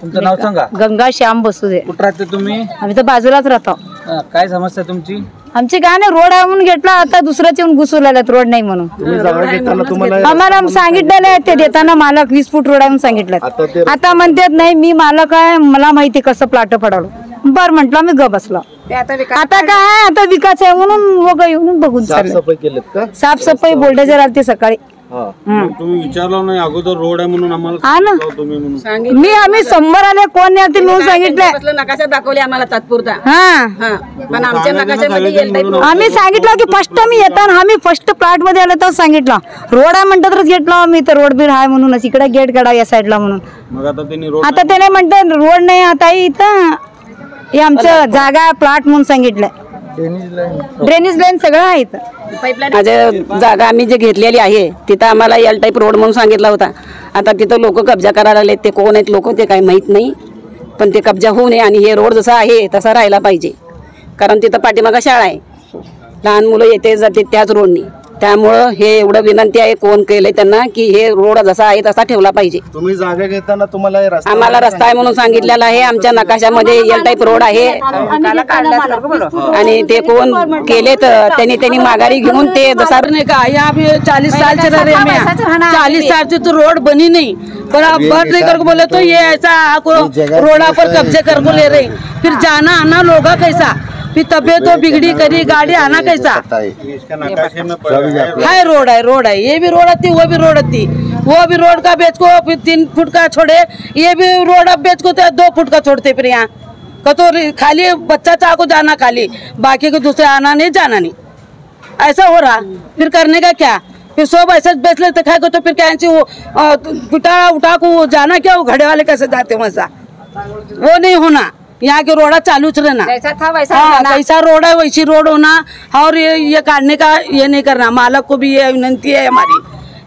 तुमचं नाव सांगा. गंगा श्याम बसुदे. कुठं राहते तुम्ही? आम्ही तर बाजूलाच राहतो. काय समस्या तुमची? आमची काय नाही, रोड आहे म्हणून घेतला, आता दुसऱ्याच येऊन घुसू लागल्यात रोड नाही म्हणून. आम्हाला सांगितलेलं आहे ते देताना मालक 20 फूट रोड आहे म्हणून सांगितलं. आता म्हणतात नाही मी मालक आहे, मला माहिती कसं प्लाट पडालो. बर म्हंटल मी ग बसलो. आता काय आता विकास आहे म्हणून वग येऊन बघून साफसफाई बोल्डेजर आलते सकाळी. तुम्ही विचारलं नाही अगोदर रोड आहे म्हणून आम्हाला? हा ना, मी आम्ही 100 आले कोण नाही ते म्हणून सांगितलं. नकाशा दाखवले आम्हाला तात्पुरता. पण आमच्या नकाशामध्ये आम्ही सांगितलं की फर्स्ट मी येताना आम्ही फर्स्ट प्लॉट मध्ये आलो तर सांगितलं रोड आहे म्हणतात तरच गेट लावा. मी तर रोड बीड आहे म्हणूनच इकडे गेट काढा या साईडला म्हणून. आता त्याने म्हणतात रोड नाही आता इथं हे आमचं जागा प्लॉट म्हणून सांगितलंय. ड्रेनेज लाईन सगळं आहे इथं. माझ्या जागा आम्ही जे घेतलेली आहे तिथं आम्हाला एल टाईप रोड म्हणून सांगितला होता. आता तिथं लोक कब्जा करायला लागले. ते कोण आहेत लोक ते काही माहीत नाही, पण ते कब्जा होऊ नये आणि हे रोड जसा आहे तसा राहायला पाहिजे. कारण तिथं पाठीमागं शाळा आहे, लहान मुलं येते जाते त्याच रोडनी. त्यामुळं हे एवढं विनंती आहे कोण केलंय त्यांना की हे रोड जसा आहे तसा ठेवला पाहिजे. तुम्ही जागा घेताना तुम्हाला आम्हाला रस्ता आहे म्हणून सांगितलेला आहे. आमच्या नकाशामध्ये एल टाईप रोड आहे आणि ते कोण केले तर त्यांनी माघारी घेऊन ते जसा नहीं का यहाँ पे 40 साल से रह रहे हैं, 40 साल से तो रोड बनी नहीं, पर आप बट नहीं करके बोले तो ये ऐसा रोड़ा पर कब्जे कर को ले रहे, फिर जाना आना लोगा कैसा, फिर तबियत तो बिगड़ी करी गाड़ी आना कैसा है। रोड है ये भी रोड थी वो भी रोड थी, वो भी रोड का बेच को फिर 3 फुट का छोड़े, ये भी रोड अब बेच को 2 फुट का छोड़ते। फिर यहाँ तो खाली बच्चा चाह को जाना खाली, बाकी को दूसरे आना नहीं जाना नहीं, ऐसा हो रहा। फिर करने का क्या, फिर सब ऐसा बेच लेते खाए को, तो फिर क्या पिटा उठा को जाना क्या, वो घड़े वाले कैसे जाते वैसा वो नहीं होना। यहाँ के रोड़ा चालू रहना, जैसा था वैसा कैसा रोड है वैसी रोड होना। और ये काटने का ये नहीं करना। मालक को भी ये विनंती है हमारी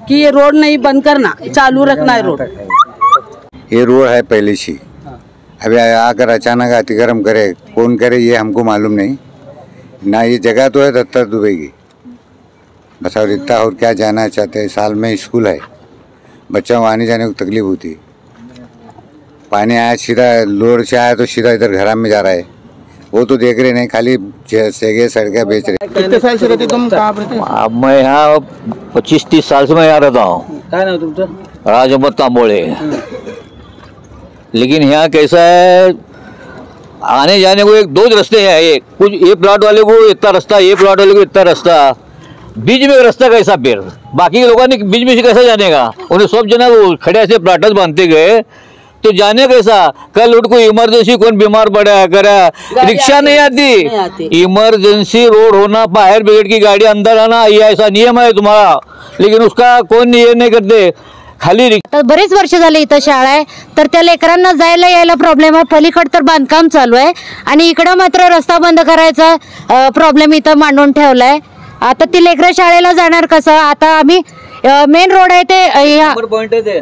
कि ये रोड नहीं बंद करना, चालू रखना है रोड। ये रोड है पहले से, अभी आकर अचानक अतिक्रम करे कौन करे ये हमको मालूम नहीं ना। ये जगह तो है 70 दुबई की बस, और इतना और क्या जाना चाहते हैं। साल में स्कूल है, बच्चों को आने जाने को तकलीफ होती है। पानी आया सीधा लोड से आया तो सीधा इधर घर में जा रहा है, वो तो देख रहे नहीं, खाली सेगे सड़कें बेच रहे। कितने साल से रहते तुम, कहाँ रहते? अब मैं यहाँ 25-30 साल से मैं यहाँ रहता हूँ। काय नाव तुमचं? राज अहमद तांबोळे। लेकिन यहाँ कैसा है, आने जाने को 2 रास्ते हैं। एक कुछ ये प्लॉट वाले को इतना रास्ता, ये प्लॉट वाले को इतना रास्ता, बीच में रास्ता कैसा, फिर बाकी के लोगों ने बीच में से कैसा जाने का। उन्हें सब जना वो खड़े ऐसे प्लाटस बांधते गए तो जाने कैसा। कल उठ को इमरजेंसी कौन बीमार पड़ा करा, रिक्शा नहीं आती, इमरजेंसी रोड होना, फायर ब्रिगेड की गाड़ी अंदर आना, ये ऐसा नियम है तुम्हारा, लेकिन उसका कोण ये नहीं करते। खाली तर बरेच वर्ष झाले इथं शाळा आहे, तर त्या लेकरांना जायला यायला प्रॉब्लेम आहे। पलीकड तर बांधकाम चालू आहे आणि इकडं मात्र रस्ता बंद करायचा प्रॉब्लेम इथं मांडून ठेवलाय। आता ती लेकरं शाळेला जाणार कसं। आता आम्ही मेन रोड आहे ते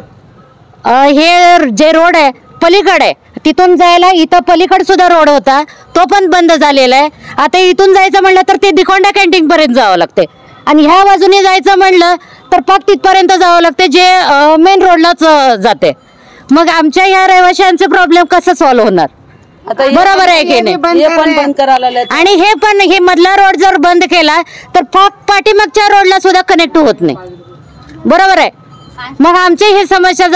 हे जे रोड आहे पलीकडे आहे, तिथून जायला इथं पलीकड सुद्धा रोड होता, तो पण बंद झालेला आहे। आता इथून जायचं म्हणलं तर ते दिकोंडा कॅन्टीन पर्यंत जावं लागते आणि ह्या बाजूने जायचं म्हणलं तर पाक तिथपर्यंत जावं लागते जे मेन रोडलाच जाते। मग आमच्या ह्या रहिवाशांचे प्रॉब्लेम कसं सॉल्व्ह होणार? बरोबर आहे की नाही? आणि हे पण हे मधला रोड जर बंद केला तर पाक पाठीमागच्या रोडला सुद्धा कनेक्ट होत नाही, बरोबर आहे। मग आमची ही समस्या